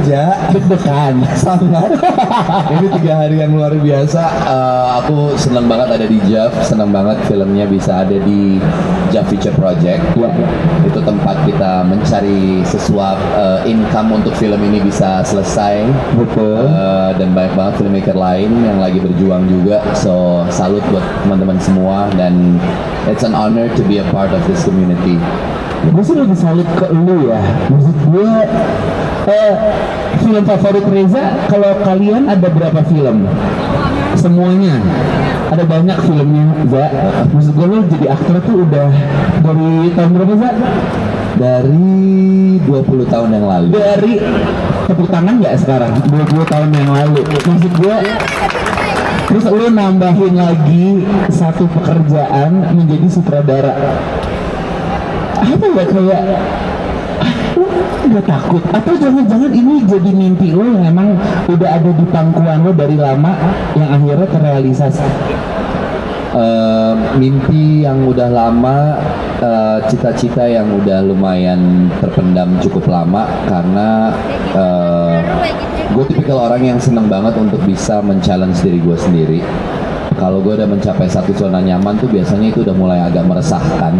Ja, deg-degan. sangat. Ini 3 hari yang luar biasa. Aku senang banget ada di JAV, senang banget filmnya bisa ada di JAV Feature Project. Ya. Itu tempat kita mencari sesuatu income untuk film ini bisa selesai. Betul. Dan banyak banget filmmaker lain yang lagi berjuang juga. So salut buat teman-teman semua dan it's an honor to be a part of this community. Gue sih lebih salut ke lu ya. Maksud gue film favorit Reza, kalau kalian ada berapa film? Semuanya. Ada banyak filmnya, Za. Maksud gue lu jadi aktor tuh udah dari tahun berapa, Za? Dari 20 tahun yang lalu. Dari tepuk tangan nggak sekarang? 20 tahun yang lalu. Maksud gue, terus lu nambahin lagi satu pekerjaan menjadi sutradara. Apa ya kayak lu nggak takut? Atau jangan-jangan ini jadi mimpi lo yang emang udah ada di pangkuan lo dari lama yang akhirnya terrealisasi? Mimpi yang udah lama, cita-cita yang udah lumayan terpendam cukup lama karena gue tipikal orang yang seneng banget untuk bisa men-challenge diri gue sendiri. Kalau gue udah mencapai satu zona nyaman tuh biasanya itu udah mulai agak meresahkan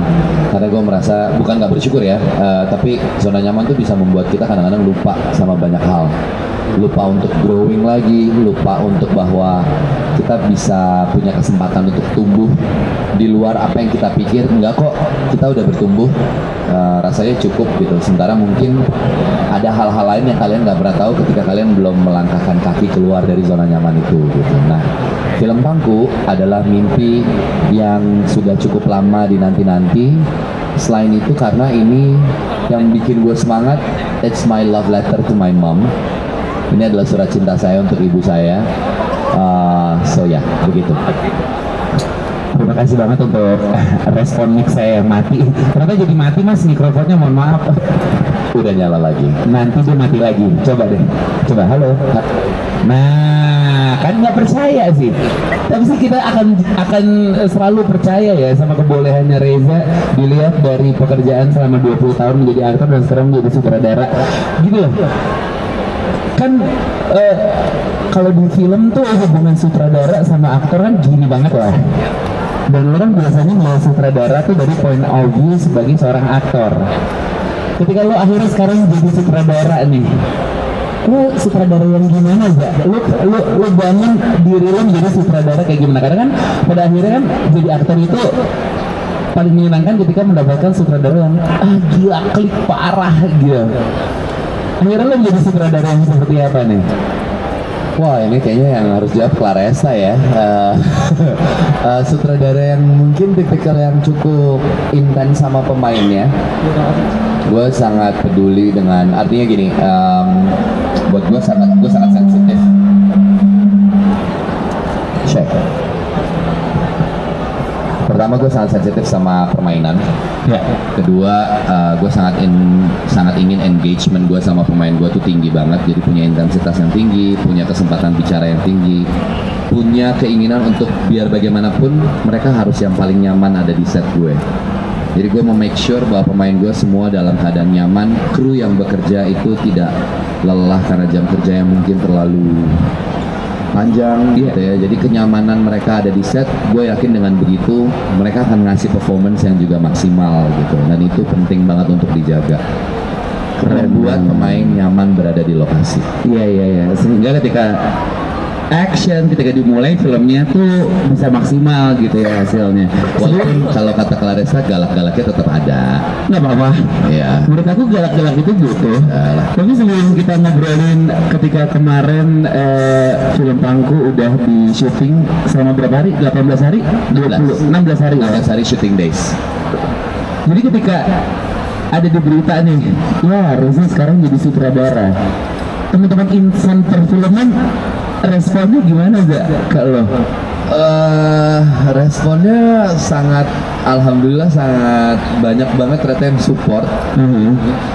karena gue merasa bukan nggak bersyukur ya, tapi zona nyaman tuh bisa membuat kita kadang-kadang lupa sama banyak hal, lupa untuk growing lagi, lupa untuk bahwa kita bisa punya kesempatan untuk tumbuh di luar apa yang kita pikir. Enggak kok, kita udah bertumbuh, rasanya cukup gitu. Sementara mungkin ada hal-hal lain yang kalian nggak pernah tahu ketika kalian belum melangkahkan kaki keluar dari zona nyaman itu gitu. Nah, film Tangku adalah mimpi yang sudah cukup lama dinanti-nanti. Selain itu karena ini yang bikin gue semangat, it's my love letter to my mom. Ini adalah surat cinta saya untuk ibu saya. So ya, begitu. Terima kasih banget untuk respon mic saya yang mati. Ternyata jadi mati mas mikrofonnya, mohon maaf. Udah nyala lagi. Nanti dia mati lagi. Coba deh. Coba, halo. Nah, kan nggak percaya sih. Tapi sih kita akan selalu percaya ya sama kebolehannya Reza. Dilihat dari pekerjaan selama 20 tahun menjadi aktor dan sekarang menjadi sutradara. Gitu loh. Kan kalau di film tuh hubungan sutradara sama aktor kan gini banget lah. Dan lo kan biasanya melihat sutradara tuh dari point of view sebagai seorang aktor. Ketika lo akhirnya sekarang jadi sutradara nih, lo sutradara yang gimana ya? Lo bangun diri lo menjadi sutradara kayak gimana? Karena kan pada akhirnya kan jadi aktor itu paling menyenangkan ketika mendapatkan sutradara yang gila klik parah gitu. Akhirnya lo menjadi sutradara yang seperti apa nih? Wah, ini kayaknya yang harus jawab Claresa ya. Sutradara yang mungkin tipikal yang cukup intens sama pemainnya. Gue sangat peduli dengan, artinya gini, buat gue sangat sensitif. Check. Pertama, gue sangat sensitif sama permainan. Ya. Kedua, gue sangat ingin engagement gue sama pemain gue tuh tinggi banget. Jadi punya intensitas yang tinggi, punya kesempatan bicara yang tinggi, punya keinginan untuk biar bagaimanapun mereka harus yang paling nyaman ada di set gue. Jadi gue mau make sure bahwa pemain gue semua dalam keadaan nyaman. Kru yang bekerja itu tidak lelah karena jam kerja yang mungkin terlalu panjang gitu ya. Jadi kenyamanan mereka ada di set, gue yakin dengan begitu mereka akan ngasih performance yang juga maksimal gitu. Dan itu penting banget untuk dijaga. Membuat pemain nyaman berada di lokasi. Iya. Sehingga ketika action, ketika dimulai filmnya tuh bisa maksimal gitu ya hasilnya. Walaupun kalau kata Claresa galak-galaknya tetap ada. Nggak apa-apa. Iya. Menurut aku galak-galak itu butuh. Tapi sebelum kita ngobrolin ketika kemarin film Tangku udah di syuting selama berapa hari? 18 hari? 16 hari. 16 hari shooting days. Jadi ketika ada di berita nih, ya Reza sekarang jadi sutradara. Teman-teman insan perfilman responnya gimana gak ke lo? Responnya sangat, alhamdulillah sangat banyak banget ternyata yang support.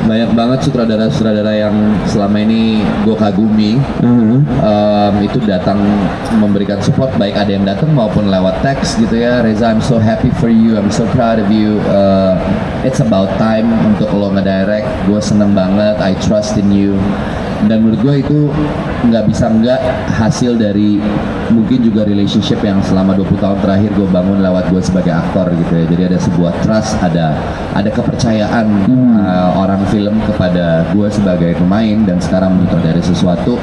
Banyak banget sutradara-sutradara yang selama ini gue kagumi, itu datang memberikan support, baik ada yang datang maupun lewat teks gitu ya. Reza, I'm so happy for you, I'm so proud of you, it's about time untuk lo ngedirect, gue seneng banget, I trust in you. Dan menurut gue itu nggak bisa nggak hasil dari mungkin juga relationship yang selama 20 tahun terakhir gue bangun lewat gue sebagai aktor gitu ya. Jadi ada sebuah trust, ada kepercayaan orang film kepada gue sebagai pemain, dan sekarang dari sesuatu.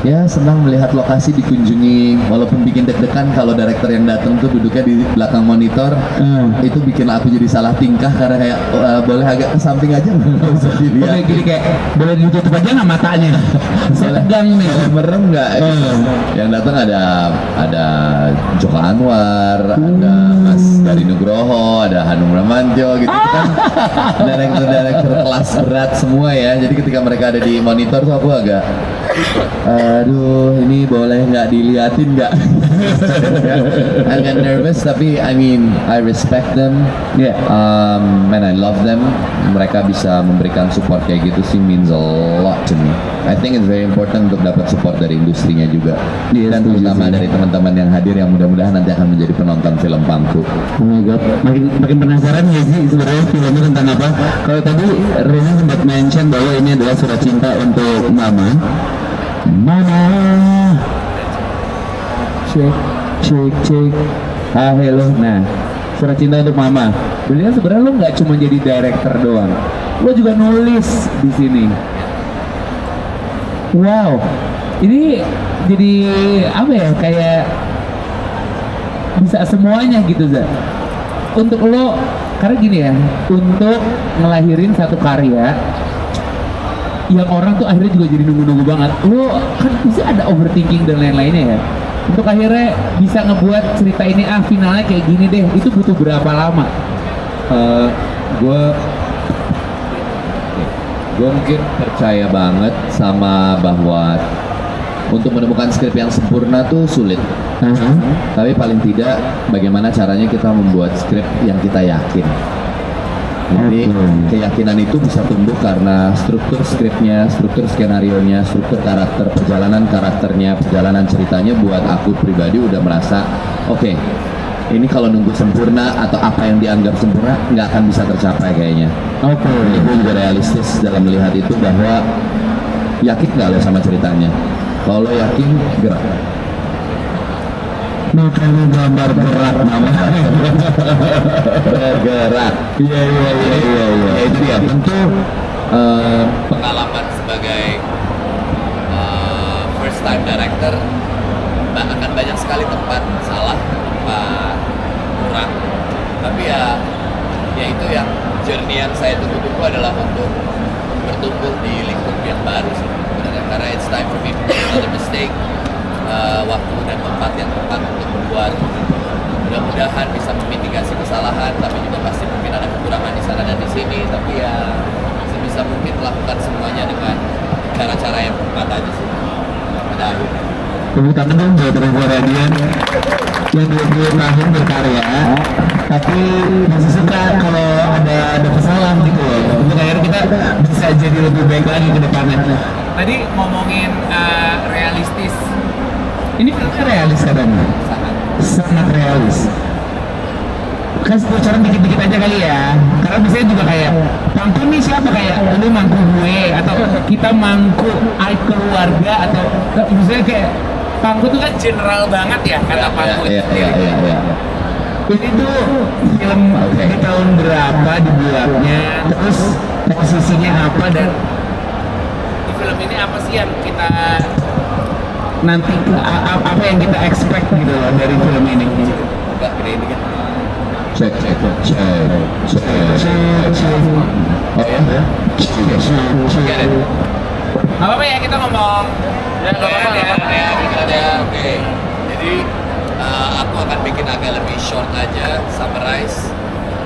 Ya, senang melihat lokasi dikunjungi, walaupun bikin deg-degan kalau director yang datang tuh duduknya di belakang monitor. Itu bikin aku jadi salah tingkah karena kayak boleh agak ke samping aja nggak usah dilihat. Boleh gini kayak boleh ditutup aja nggak matanya? Saya tegang nih. Boleh merem nggak? Yang datang ada Joko Anwar, ada Mas Dari Nugroho, ada Hanung Bramantyo gitu. Itu kan director kelas berat semua ya. Jadi ketika mereka ada di monitor tuh aku agak aduh, ini boleh nggak diliatin nggak? Agak nervous, tapi I mean I respect them, and I love them. Mereka bisa memberikan support kayak gitu sih means a lot to me. I think it's very important untuk dapat support dari industrinya juga, dan terutama dari teman-teman yang hadir yang mudah-mudahan nanti akan menjadi penonton film Pangku. Oh my god, makin penasaran ya sih sebenarnya filmnya tentang apa. Kalau tadi Rena sempat mention bahwa ini adalah surat cinta untuk Mama. Cek. Hello. Nah, surat cinta untuk Mama. Berarti sebenarnya lo nggak cuma jadi director doang, lo juga nulis di sini. Wow, ini jadi apa ya, kayak bisa semuanya gitu, Za. Untuk lo, karena gini ya, untuk ngelahirin satu karya yang orang tuh akhirnya juga jadi nunggu-nunggu banget. Lo kan bisa ada overthinking dan lain-lainnya ya. Untuk akhirnya bisa ngebuat cerita ini finalnya kayak gini deh, itu butuh berapa lama? Gue mungkin percaya banget sama bahwa untuk menemukan skrip yang sempurna tuh sulit. Tapi paling tidak bagaimana caranya kita membuat skrip yang kita yakin. Jadi keyakinan itu bisa tumbuh karena struktur skripnya, struktur skenarionya, struktur karakter, perjalanan karakternya, perjalanan ceritanya buat aku pribadi udah merasa oke, ini kalau nunggu sempurna atau apa yang dianggap sempurna nggak akan bisa tercapai kayaknya. Jadi gue juga realistis dalam melihat itu bahwa yakin nggak lo sama ceritanya? Kalau lo yakin, gerak. Kalau gambar berat namanya. Bergerak. Iya. Ya itu dia. Tentu pengalaman sebagai first time director akan banyak sekali tempat salah, tempat kurang. Tapi ya itu yang journey yang saya tunggu-tunggu adalah untuk bertumbuh di lingkup yang baru sih. Karena it's time for me to make another mistake. Waktu dan tempat yang tepat untuk membuat, mudah-mudahan bisa memitigasi kesalahan, tapi juga pasti mungkin ada kekurangan di sana dan di sini, tapi ya sebisa mungkin melakukan semuanya dengan cara-cara yang tepat aja sih pada akhirnya. Tepuk tangan dong buat Reza Radian yang 20 tahun berkarya, tapi masih suka kalau ada kesalahan gitu loh. Untuk akhirnya kita bisa jadi lebih baik lagi ke depannya. Tadi ngomongin realistis. Ini filmnya realis kadang, sangat realis. Kasih bocoran dikit-dikit aja kali ya, karena biasanya juga kayak Pangku nih siapa, kayak lu mangku gue atau kita mangku keluarga, atau misalnya kayak Pangku tuh kan general banget ya kata Pangku. Iya. Ini tuh film di tahun berapa dibuatnya, terus posisinya apa, dan di film ini apa sih yang kita nanti apa yang kita expect gitu loh dari film ini? Enggak gede ini kan. Cek. Oh ya? Cek. Apa ya, kita ngomong. Ya, oke. Jadi aku akan bikin agak lebih short aja, summarize.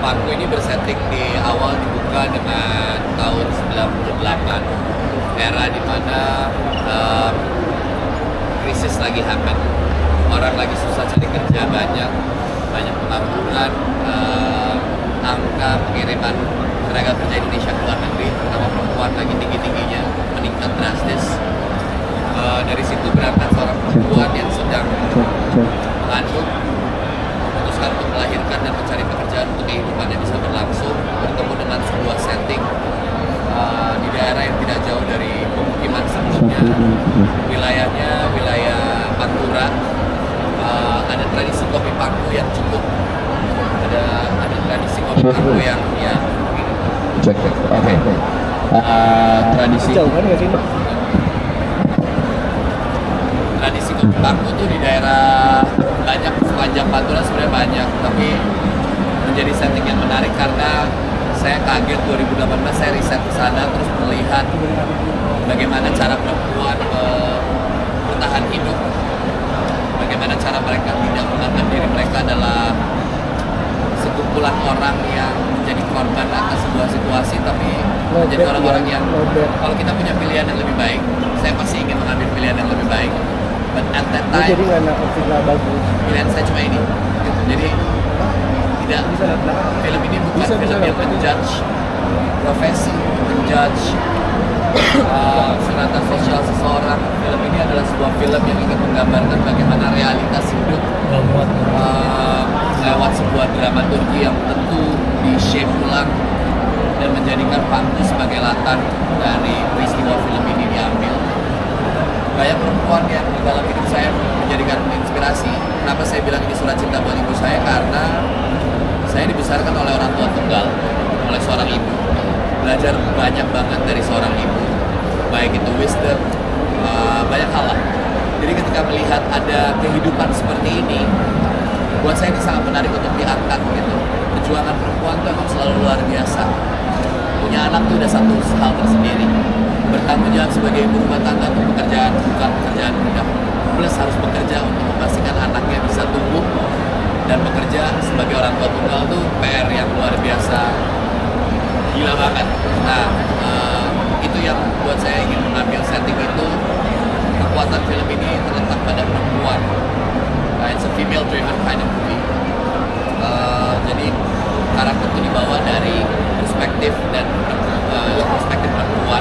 Pangku ini bersetting di awal, dibuka dengan tahun 98, era di mana krisis lagi happen, orang lagi susah cari kerja, banyak pengangguran, angka pengiriman tenaga kerja Indonesia ke luar negeri, terutama perempuan lagi tinggi-tingginya, meningkat drastis. Dari situ berangkat seorang perempuan yang sedang mengandung, memutuskan untuk melahirkan dan mencari pekerjaan untuk kehidupannya bisa berlangsung, bertemu dengan sebuah setting di daerah yang tidak jauh dari pemukiman sebelumnya. wilayahnya wilayah Pantura. Ada tradisi kopi pangku yang cukup, ada tradisi kopi pangku yang ya Cek. Oke. Tradisi tradisi kopi pangku tuh di daerah banyak, sepanjang Pantura sebenarnya banyak, tapi menjadi setting yang menarik karena saya kaget 2018 saya riset ke sana terus melihat bagaimana cara perempuan bertahan hidup, bagaimana cara mereka tidak menganggap diri mereka adalah sekumpulan orang yang menjadi korban atas sebuah situasi, tapi menjadi orang-orang yang kalau kita punya pilihan yang lebih baik, saya pasti ingin mengambil pilihan yang lebih baik. But at that time, jadi nggak optimal bagus. pilihan saya cuma ini. Jadi tidak, film ini bukan film yang menjudge profesi, menjudge strata sosial seseorang. Film ini adalah sebuah film yang ingin menggambarkan bagaimana realitas hidup lewat sebuah dramaturgi yang tentu di-shape ulang dan menjadikan pangku sebagai latar dari peristiwa film ini diambil. Banyak perempuan yang di dalam hidup saya menjadikan inspirasi. Kenapa saya bilang ini surat cinta buat ibu saya? Karena saya dibesarkan oleh orang tua tunggal, oleh seorang ibu. Belajar banyak banget dari seorang ibu, baik itu wisdom, banyak hal lah. Jadi ketika melihat ada kehidupan seperti ini, buat saya ini sangat menarik untuk diangkat gitu. Perjuangan perempuan itu emang selalu luar biasa. Punya anak itu udah satu hal tersendiri. Bertanggung jawab sebagai ibu rumah tangga itu pekerjaan, bukan pekerjaan mudah. Plus harus bekerja untuk memastikan anaknya bisa tumbuh, dan bekerja sebagai orang tua tunggal itu PR yang luar biasa, gila banget. Nah, itu yang buat saya ingin mengambil setting itu. Kekuatan film ini terletak pada perempuan. It's a female driven kind of movie. Jadi karakter itu dibawa dari perspektif dan perspektif perempuan,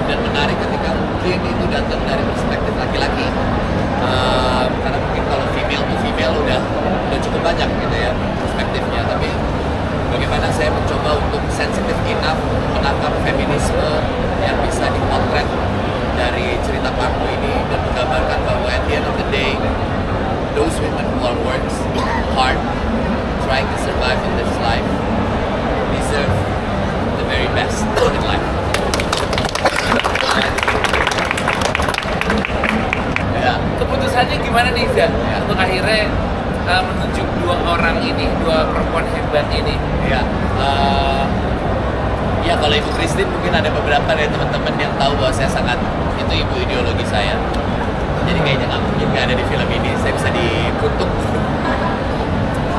dan menarik ketika mungkin itu datang dari perspektif laki-laki. Karena mungkin kalau female to female udah cukup banyak gitu ya perspektifnya, tapi bagaimana saya mencoba untuk sensitif enough untuk menangkap feminisme yang bisa dipotret dari cerita pangku ini dan menggambarkan bahwa at the end of the day, those women who are works hard trying to survive in this life deserve the very best in life. Ya. Keputusannya gimana nih Zan? Untuk akhirnya menunjuk dua orang ini, dua perempuan hebat ini. Ya, ya kalau Ibu Christine mungkin ada beberapa dari teman-teman yang tahu bahwa saya sangat itu ibu ideologi saya. Jadi kayaknya nggak mungkin nggak ada di film ini, saya bisa dikutuk.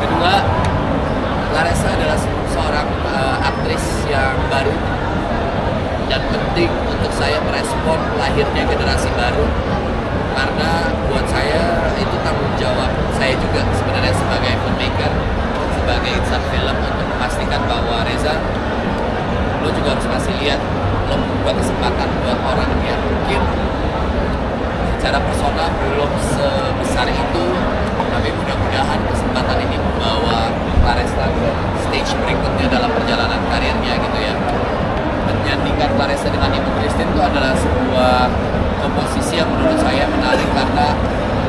Kedua, Claressa adalah seorang aktris yang baru dan penting untuk saya merespon lahirnya generasi baru, karena buat saya itu tanggung jawab saya juga sebenarnya sebagai filmmaker, sebagai insan film untuk memastikan bahwa Reza, lo juga harus kasih lihat, lo membuat kesempatan buat orang yang mungkin secara personal belum sebesar itu, tapi mudah-mudahan kesempatan ini membawa Claressa ke stage berikutnya dalam perjalanan karirnya gitu ya. Menyandingkan Claressa dengan Ibu Christine itu adalah sebuah komposisi yang menurut saya menarik karena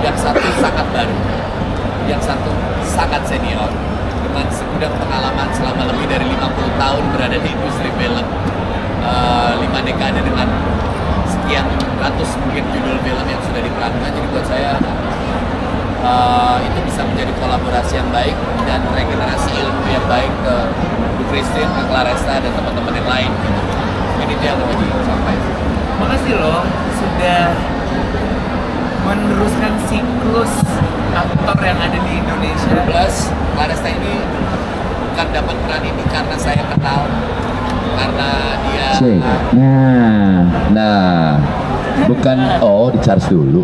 yang satu sangat baru, yang satu sangat senior dengan segudang pengalaman selama lebih dari 50 tahun berada di industri film, 5 dekade dengan sekian ratus mungkin judul film yang sudah diperankan. Jadi buat saya itu bisa menjadi kolaborasi yang baik dan regenerasi ilmu yang baik ke Bu Christine, ke Claressa dan teman-teman yang lain gitu. Ini itu yang mau disampaikan. Makasih loh sudah meneruskan siklus aktor yang ada di Indonesia. Plus Claressa ini bukan dapat peran ini karena saya kenal, karena dia Nah, bukan di charge dulu.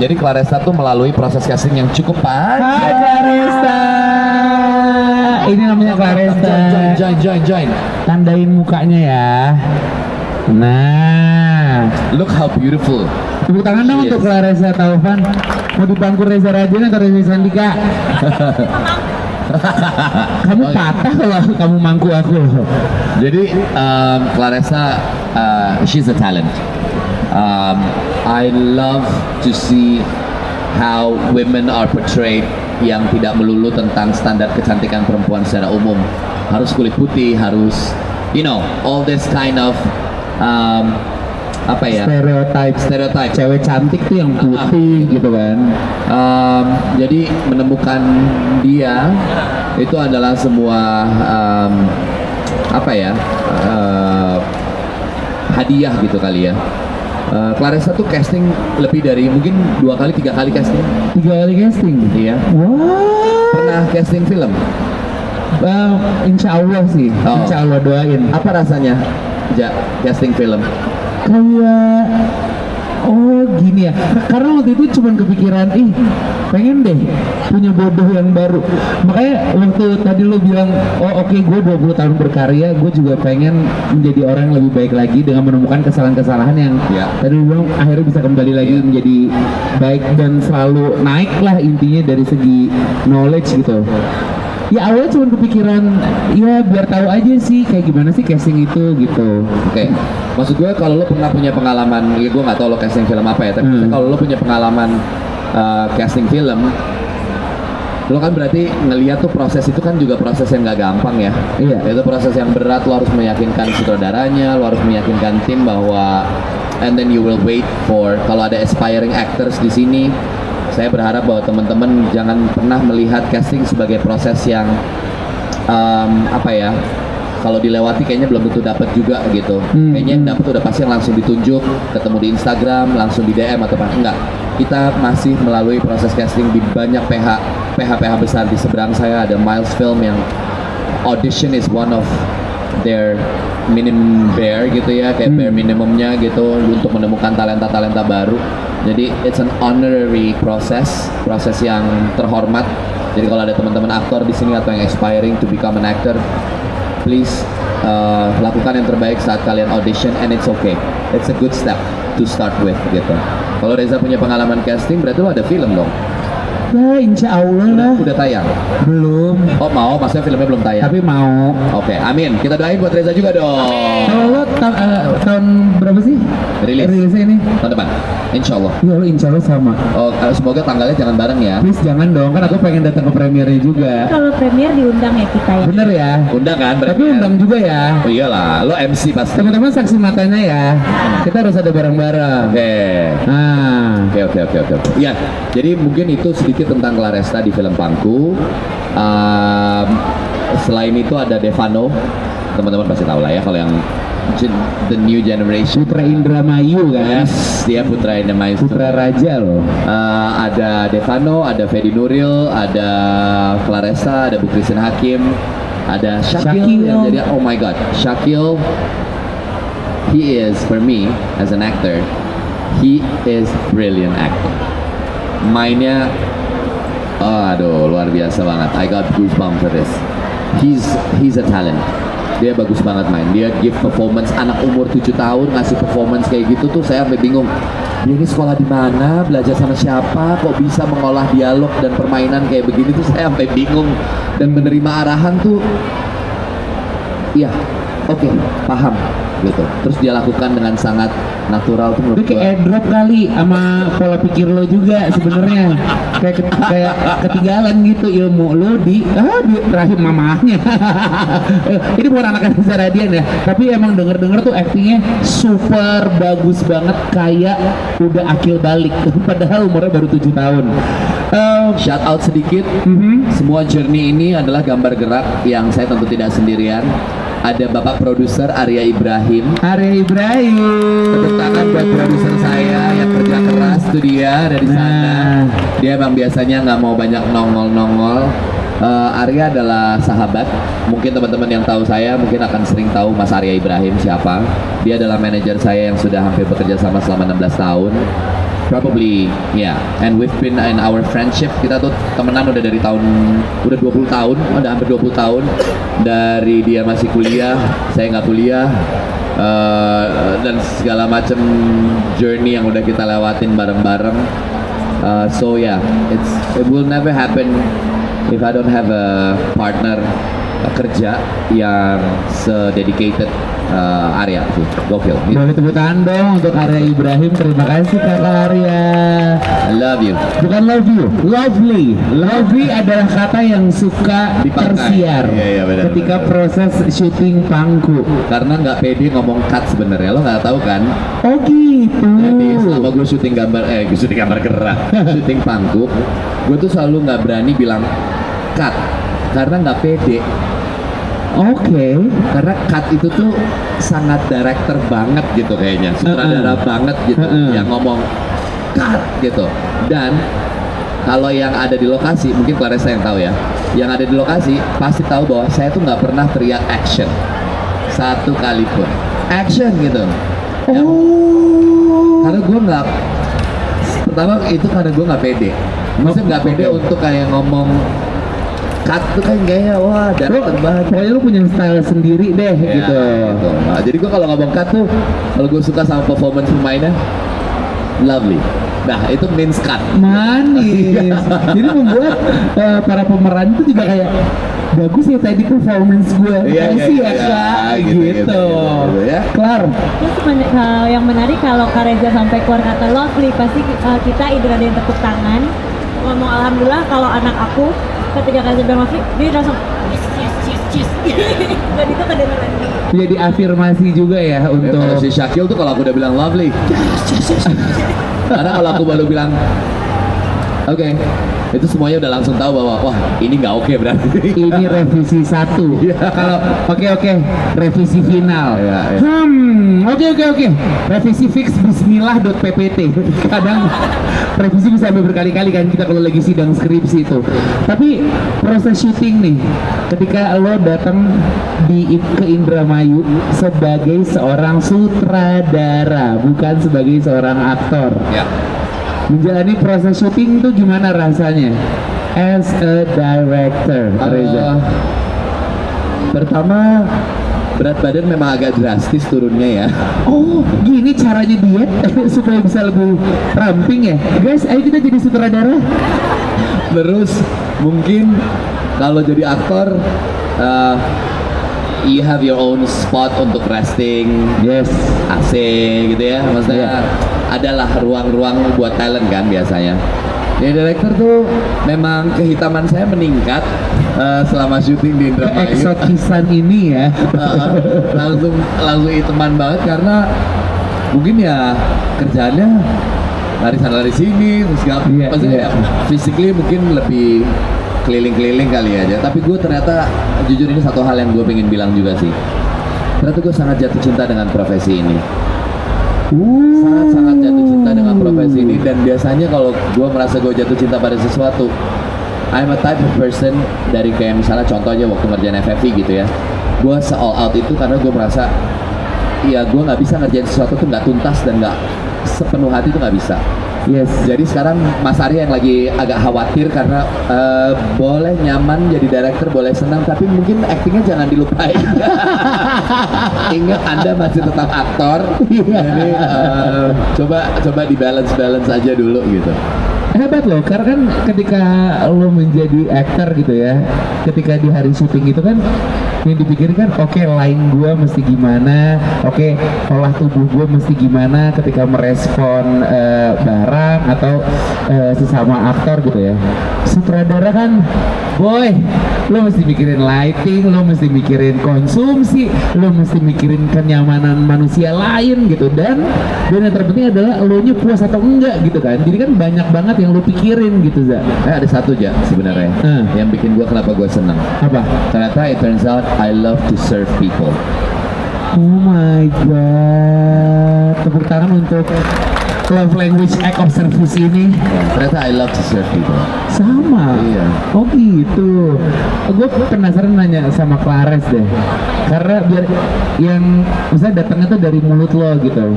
Jadi Claressa tuh melalui proses casting yang cukup panjang. Hai Claressa. Ini namanya Claressa. Join. Tandain mukanya ya. Nah, Look how beautiful. tepuk tangan dong untuk Claressa Taufan. Mau di bangku Reza Radian atau Reza Sandika? Kamu patah kalau kamu mangku aku. Jadi Claressa, she's a talent. I love to see how women are portrayed yang tidak melulu tentang standar kecantikan perempuan secara umum. Harus kulit putih, harus all this kind of apa ya? Stereotype cewek cantik tuh yang putih gitu kan. Jadi menemukan dia itu adalah semua hadiah gitu kali ya. Claressa tuh casting lebih dari mungkin 2 kali 3 kali casting. 3 kali casting? Iya. Wah. Pernah casting film? Insya Allah sih. Oh. Insya Allah doain. Apa rasanya casting film? Kayak gini ya, karena waktu itu cuman kepikiran pengen deh punya bodoh yang baru. Makanya waktu tadi lo bilang oke, gue 20 tahun berkarya, gue juga pengen menjadi orang yang lebih baik lagi dengan menemukan kesalahan-kesalahan yang tadi lo bilang akhirnya bisa kembali lagi menjadi baik dan selalu naik lah intinya dari segi knowledge gitu. Ya awalnya cuma kepikiran ya biar tahu aja sih kayak gimana sih casting itu gitu. Oke. Maksud gue kalau lo pernah punya pengalaman, ya gue nggak tahu lo casting film apa ya, tapi kalau lo punya pengalaman casting film, lo kan berarti ngeliat tuh proses itu kan juga proses yang nggak gampang ya. Iya. Itu proses yang berat, lo harus meyakinkan sutradaranya, lo harus meyakinkan tim bahwa, and then you will wait for kalau ada aspiring actors di sini. Saya berharap bahwa teman-teman jangan pernah melihat casting sebagai proses yang kalau dilewati kayaknya belum tentu dapat juga gitu. Kayaknya yang dapat udah pasti yang langsung ditunjuk, ketemu di Instagram, langsung di DM atau apa enggak. Kita masih melalui proses casting di banyak PH besar. Di seberang saya ada Miles Film yang audition is one of their bare gitu ya, kayak bare minimumnya gitu untuk menemukan talenta-talenta baru. Jadi it's an honorary proses yang terhormat. Jadi kalau ada teman-teman aktor di sini atau yang aspiring to become an actor, please lakukan yang terbaik saat kalian audition, and it's okay. It's a good step to start with gitu. Kalau Reza punya pengalaman casting, berarti lo ada film dong? Ya insya Allah lah. Udah tayang? Belum. Oh mau, maksudnya filmnya belum tayang? Tapi mau. Oke, amin. Kita doain buat Reza juga dong. Kalau lo tahun berapa sih? Rilisnya ini? Tahun depan, insya Allah. Ya lo insya Allah sama. Oh, semoga tanggalnya jangan bareng ya. Please jangan dong, kan aku pengen datang ke premiernya juga. Kalau premier diundang ya kita ya. Bener ya? Undang kan? Tapi undang juga ya. Oh iyalah, lo MC pasti. Teman-teman saksi matanya ya. Kita harus ada bareng-bareng. Oke. Nah. Oke. Ya, jadi mungkin itu sedikit tentang Claressa di film Pangku. Selain itu ada Devano, teman-teman pasti tahu lah ya kalau yang the new generation. Putra Indramayu kan? Yes, dia Putra Indramayu. Putra Raja loh. Ada Devano, ada Fedi Nuril, ada Claressa, ada Bu Christine Hakim, ada Shakil yang jadi oh my god, Shakil. He is for me as an actor, he is brilliant actor. Mainnya aduh luar biasa banget. I got goosebumps for this. He's a talent. Dia bagus banget main. Dia give performance, anak umur 7 tahun ngasih performance kayak gitu tuh saya sampai bingung. Dia ini sekolah di mana, belajar sama siapa, kok bisa mengolah dialog dan permainan kayak begini tuh saya sampai bingung. Dan menerima arahan tuh iya, oke, paham gitu. Terus dia lakukan dengan sangat natural tuh menurut Itu kayak gua. drop kali sama pola pikir lo juga sebenarnya. kayak ketinggalan gitu ilmu lo di rahim mamahnya. Ini bukan anak Reza Radian ya, tapi emang denger tuh actingnya super bagus banget, kayak udah akil balik padahal umurnya baru 7 tahun. Shout out sedikit. Semua journey ini adalah gambar gerak yang saya tentu tidak sendirian. Ada Bapak produser Arya Ibrahim. Tepuk tangan buat produser saya yang kerja keras tuh dia dari sana. Dia emang biasanya nggak mau banyak nongol. Arya adalah sahabat. Mungkin teman-teman yang tahu saya mungkin akan sering tahu Mas Arya Ibrahim siapa. Dia adalah manajer saya yang sudah hampir bekerja sama selama 16 tahun. Probably, yeah. And we've been in our friendship. Kita tuh temenan udah dari udah 20 tahun, udah hampir 20 tahun. Dari dia masih kuliah, saya nggak kuliah. Dan segala macam journey yang udah kita lewatin bareng-bareng. So yeah, it will never happen if I don't have a partner kerja yang se-dedicated Arya sih, gokil. Boleh tepuk tangan dong untuk Arya Ibrahim. Terima kasih Kakak Arya. I love you. Bukan love you, lovely. Lovely adalah kata yang suka Dipakai. tersiar Iya, benar, ketika benar. proses syuting Pangku. Karena nggak pede ngomong cut sebenarnya, lo nggak tahu kan? Oh gitu. Jadi selama gue syuting gambar gerak, syuting Pangku, gue tuh selalu nggak berani bilang cut karena nggak pede. Oke. Karena cut itu tuh sangat director banget gitu kayaknya, sutradara banget gitu, yang ngomong cut gitu. Dan kalau yang ada di lokasi, mungkin Clarissa yang tahu ya, yang ada di lokasi pasti tahu bahwa saya tuh nggak pernah teriak action satu kali pun, action gitu. Ya, Oh. karena gue nggak, pertama itu karena gue nggak pede, maksudnya nggak pede untuk kayak ngomong cut tuh kan kayaknya wah Lo, director banget. pokoknya lu punya style sendiri deh Ya, gitu. Nah, jadi gue kalau ngomong cut tuh, kalau gue suka sama performance pemainnya, lovely. Nah itu means cut. Manis. Jadi membuat para pemeran itu juga kayak bagus ya tadi performance gue. Iya, Kasih iya, ya iya. Kak. Gitu, Gitu. gitu, ya. Kelar. Terus yang menarik kalau Kak Reza sampai keluar kata lovely, pasti kita either ada yang tepuk tangan, ngomong alhamdulillah. Kalau anak aku ketika Kak Reza bilang lovely, dia langsung yes. Dan itu kedengeran. Jadi afirmasi juga ya Kalau untuk si Syakil tuh kalau aku udah bilang lovely, yes. Karena kalau aku baru bilang oke, itu semuanya udah langsung tahu bahwa wah ini nggak oke berarti. ini revisi 1. Iya. Kalau oke, revisi final. Iya, iya. Oke. Revisi fix bismillah.ppt. Kadang revisi bisa sampai berkali-kali kan kita kalau lagi sidang skripsi itu. Tapi proses syuting nih, ketika lo datang ke Indramayu sebagai seorang sutradara, bukan sebagai seorang aktor. Ya. Menjalani proses syuting itu gimana rasanya as a director, Reza? Pertama berat badan memang agak drastis turunnya ya. Oh, gini caranya diet supaya bisa lebih ramping ya, guys. Ayo kita jadi sutradara. Terus mungkin kalau jadi aktor, you have your own spot untuk resting, Yes. AC gitu ya, maksudnya adalah ruang-ruang buat talent kan biasanya. Jadi director tuh memang kehitaman saya meningkat selama syuting di Indramayu. Keeksotisan ini ya. langsung hitaman banget karena mungkin ya kerjaannya lari sana lari sini terus Iya, maksudnya iya. ya, physically mungkin lebih keliling-keliling kali aja. Tapi gue ternyata jujur ini satu hal yang gue pengen bilang juga sih. Ternyata gue sangat jatuh cinta dengan profesi ini. Sangat-sangat jatuh cinta dengan profesi ini, dan biasanya kalau gue merasa gue jatuh cinta pada sesuatu, I'm a type of person dari kayak misalnya contohnya waktu ngerjain FFV gitu ya, gue se-all out itu karena gue merasa iya gue nggak bisa ngerjain sesuatu tuh nggak tuntas dan nggak sepenuh hati tuh nggak bisa. Yes. Jadi sekarang Mas Arya yang lagi agak khawatir karena boleh nyaman jadi director, boleh senang, tapi mungkin actingnya jangan dilupain. Ingat Anda masih tetap aktor. Jadi coba di balance aja dulu gitu. Hebat loh, karena kan ketika lo menjadi aktor gitu ya, ketika di hari syuting itu kan yang dipikirkan oke, line gue mesti gimana, oke, olah tubuh gue mesti gimana ketika merespon barang atau sesama aktor gitu ya. Sutradara kan, boy, lo mesti mikirin lighting, lo mesti mikirin konsumsi, lo mesti mikirin kenyamanan manusia lain gitu, dan yang terpenting adalah lo nya puas atau enggak gitu kan. Jadi kan banyak banget yang lo pikirin gitu, Za. Ada satu aja sebenarnya yang bikin gue kenapa gue senang. Apa? Ternyata it turns out I love to serve people. Oh my god. Tepuk tangan untuk love language act of service ini. Ternyata I love to serve people. Sama. Iya. Oh gitu. Gue penasaran nanya sama Clares deh. Karena biar yang misalnya datangnya tuh dari mulut lo gitu.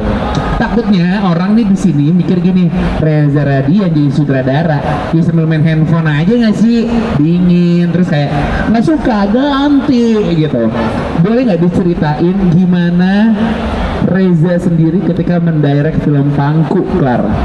Takutnya orang nih di sini mikir gini, Reza Radian jadi sutradara, dia sambil main handphone aja nggak sih, dingin, terus kayak nggak suka ganti gitu. Boleh nggak diceritain gimana Reza sendiri ketika mendirect film Pangku, Clara?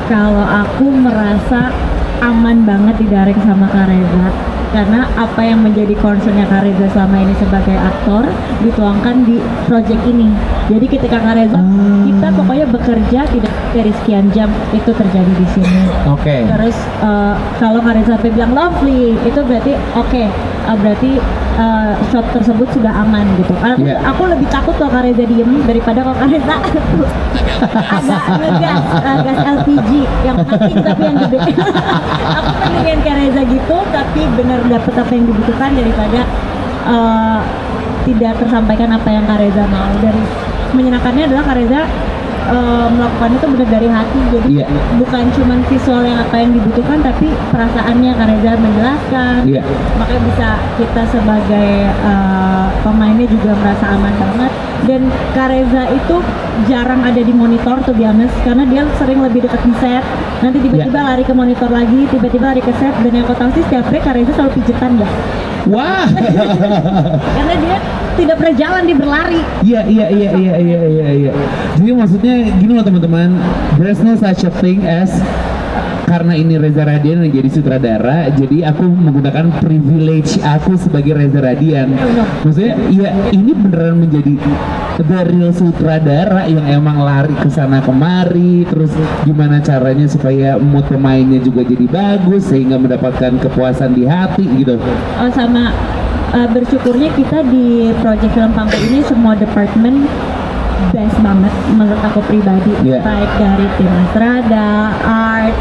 Kalau aku merasa aman banget didirect sama Kak Reza. karena apa yang menjadi concernnya Kak Reza selama ini sebagai aktor dituangkan di project ini. Jadi ketika Kak Reza kita pokoknya bekerja tidak dari sekian jam, itu terjadi di sini. Oke. Terus kalau Kak Reza sampai bilang lovely, itu berarti oke, berarti shot tersebut sudah aman gitu. Iya. Aku lebih takut kalau Kak Reza diem daripada kalau Kak Reza agak ngegas, gas LPG yang penting tapi yang gede. Aku pengen Kak Reza gitu, tapi benar dapet apa yang dibutuhkan daripada tidak tersampaikan apa yang Kak Reza mau. Dari menyenangkannya adalah Kak Reza melakukan itu benar dari hati, jadi Iya. bukan cuma visual yang apa yang dibutuhkan, tapi perasaannya Kak Reza menjelaskan. Iya. Makanya bisa kita sebagai pemainnya juga merasa aman banget. Dan Kak Reza itu jarang ada di monitor tuh biasa, karena dia sering lebih dekat di set. Nanti tiba-tiba Iya. lari ke monitor lagi, tiba-tiba lari ke set. Dan yang aku tahu sih setiap break Kak Reza selalu pijetan ya, Wah. karena dia tidak pernah jalan, dia berlari. Iya. Jadi maksudnya gini loh teman-teman, there's no such a thing as, karena ini Reza Radian yang jadi sutradara, jadi aku menggunakan privilege aku sebagai Reza Radian. Maksudnya, ya ini beneran menjadi the real sutradara yang emang lari ke sana kemari, terus gimana caranya supaya mood pemainnya juga jadi bagus sehingga mendapatkan kepuasan di hati gitu. Sama bersyukurnya kita di project film Pangku ini semua departemen best banget menurut aku pribadi. Iya. Baik dari tim Astrada, art,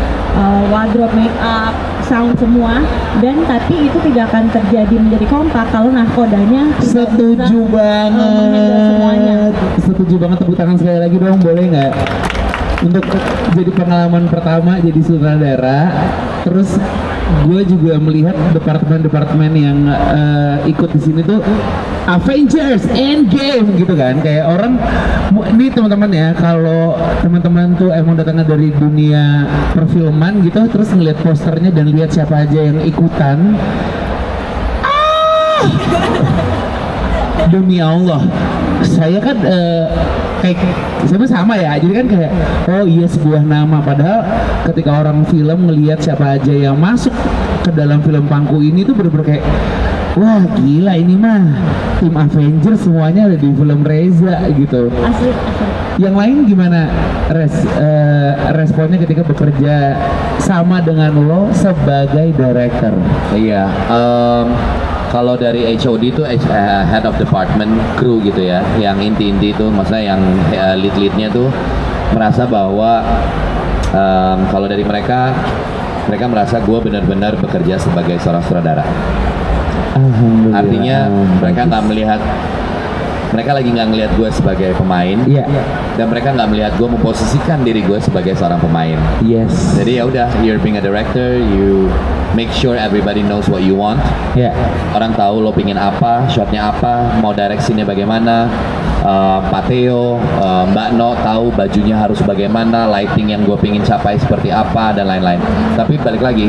wardrobe, make up, sound semua. Dan tapi itu tidak akan terjadi menjadi kompak kalau nahkodanya tidak Setuju bisa, menghandle semuanya. banget. Setuju banget, tepuk tangan sekali lagi dong, boleh nggak? Untuk jadi pengalaman pertama jadi sutradara, terus gue juga melihat departemen-departemen yang ikut di sini tuh Avengers Endgame gitu kan, kayak orang ini teman-teman ya, kalau teman-teman tuh emang datangnya dari dunia perfilman gitu, terus ngeliat posternya dan lihat siapa aja yang ikutan, demi Allah, saya kan kayak sama ya, jadi kan kayak oh iya sebuah nama, padahal ketika orang film ngelihat siapa aja yang masuk ke dalam film Pangku ini tuh bener-bener kayak wah gila, ini mah tim Avengers semuanya ada di film Reza gitu. Asli. Yang lain gimana responnya ketika bekerja sama dengan lo sebagai director? Iya, kalau dari HOD itu head of department crew gitu ya, yang inti-inti itu, maksudnya yang lead-leadnya tuh merasa bahwa kalau dari mereka merasa gue benar-benar bekerja sebagai seorang sutradara. Alhamdulillah. Artinya mereka lagi nggak ngelihat gue sebagai pemain, Iya. dan mereka nggak melihat gue memposisikan diri gue sebagai seorang pemain. Yes. Jadi ya udah, you're being a director, you make sure everybody knows what you want. Ya. Orang tahu lo pingin apa, shotnya apa, mau direksinya bagaimana. Pak Theo, Mbak No tahu bajunya harus bagaimana, lighting yang gue pingin capai seperti apa, dan lain-lain. Tapi balik lagi,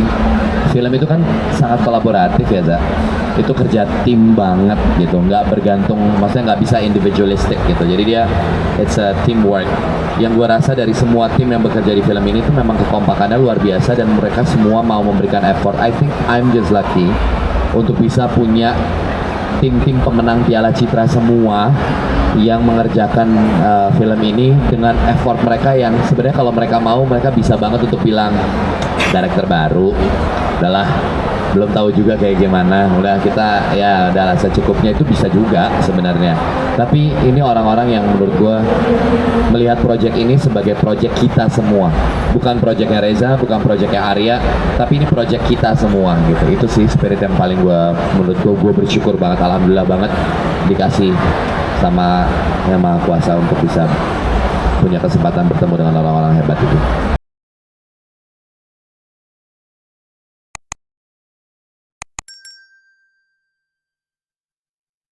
film itu kan sangat kolaboratif ya, Za. Itu kerja tim banget gitu, nggak bergantung, maksudnya nggak bisa individualistic gitu. Jadi dia, it's a teamwork. Yang gue rasa dari semua tim yang bekerja di film ini tuh memang kekompakannya luar biasa, dan mereka semua mau memberikan effort. I think I'm just lucky untuk bisa punya tim-tim pemenang Piala Citra semua yang mengerjakan film ini dengan effort mereka yang sebenarnya kalau mereka mau, mereka bisa banget untuk bilang director baru, udahlah belum tahu juga kayak gimana, udah kita ya udah secukupnya, itu bisa juga sebenarnya. Tapi ini orang-orang yang menurut gue melihat project ini sebagai project kita semua, bukan projectnya Reza, bukan projectnya Arya, tapi ini project kita semua gitu. Itu sih spirit yang paling menurut gue bersyukur banget, alhamdulillah banget dikasih sama Yang Maha Kuasa untuk bisa punya kesempatan bertemu dengan orang-orang hebat itu.